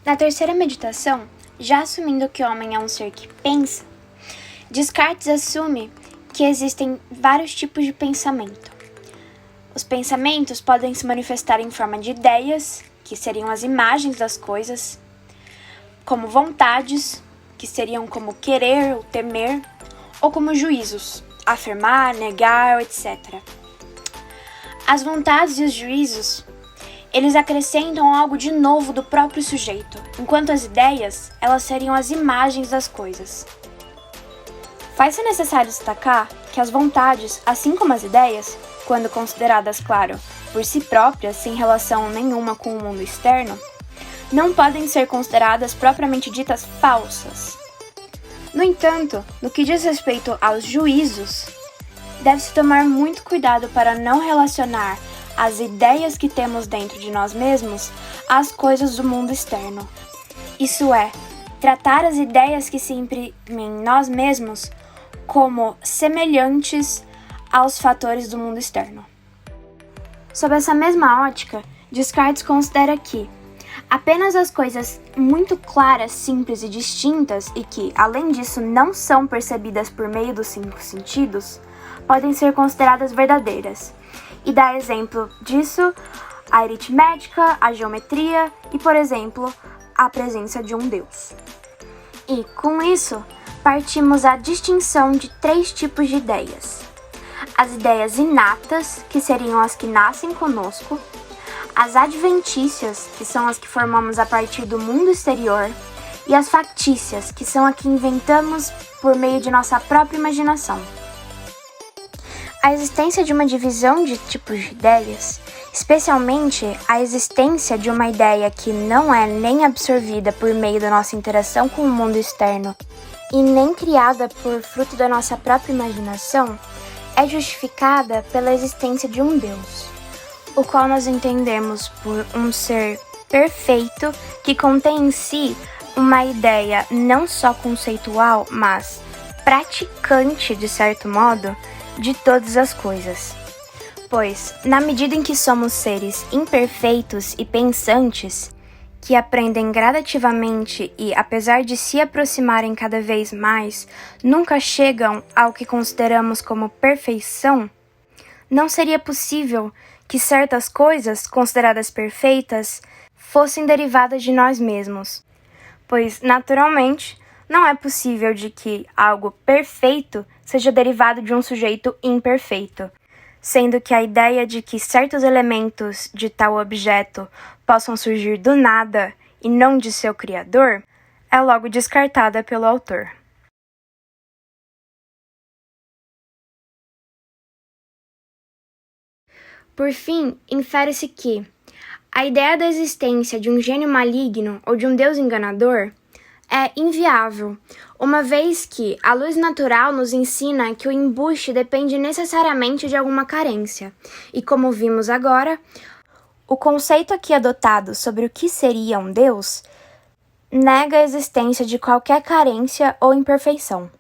Na terceira meditação, já assumindo que o homem é um ser que pensa, Descartes assume que existem vários tipos de pensamento. Os pensamentos podem se manifestar em forma de ideias, que seriam as imagens das coisas, como vontades, que seriam como querer ou temer, ou como juízos, afirmar, negar, etc. As vontades e os juízos, eles acrescentam algo de novo do próprio sujeito, enquanto as ideias, elas seriam as imagens das coisas. Faz-se necessário destacar que as vontades, assim como as ideias, quando consideradas, claro, por si próprias, sem relação nenhuma com o mundo externo, não podem ser consideradas propriamente ditas falsas. No entanto, no que diz respeito aos juízos, deve-se tomar muito cuidado para não relacionar as ideias que temos dentro de nós mesmos às coisas do mundo externo. Isso é, tratar as ideias que se imprimem em nós mesmos como semelhantes aos fatores do mundo externo. Sob essa mesma ótica, Descartes considera que apenas as coisas muito claras, simples e distintas e que, além disso, não são percebidas por meio dos 5 sentidos, podem ser consideradas verdadeiras, e dá exemplo disso a aritmética, a geometria e, por exemplo, a presença de um Deus. E, com isso, partimos à distinção de 3 tipos de ideias. As ideias inatas, que seriam as que nascem conosco, as adventícias, que são as que formamos a partir do mundo exterior, e as factícias, que são as que inventamos por meio de nossa própria imaginação. A existência de uma divisão de tipos de ideias, especialmente a existência de uma ideia que não é nem absorvida por meio da nossa interação com o mundo externo e nem criada por fruto da nossa própria imaginação, é justificada pela existência de um Deus, o qual nós entendemos por um ser perfeito que contém em si uma ideia não só conceitual, mas praticante, de certo modo, de todas as coisas. Pois, na medida em que somos seres imperfeitos e pensantes, que aprendem gradativamente e, apesar de se aproximarem cada vez mais, nunca chegam ao que consideramos como perfeição, não seria possível que certas coisas, consideradas perfeitas, fossem derivadas de nós mesmos, pois, naturalmente, não é possível de que algo perfeito seja derivado de um sujeito imperfeito, sendo que a ideia de que certos elementos de tal objeto possam surgir do nada e não de seu criador é logo descartada pelo autor. Por fim, infere-se que a ideia da existência de um gênio maligno ou de um deus enganador é inviável, uma vez que a luz natural nos ensina que o embuste depende necessariamente de alguma carência, e como vimos agora, o conceito aqui adotado sobre o que seria um Deus nega a existência de qualquer carência ou imperfeição.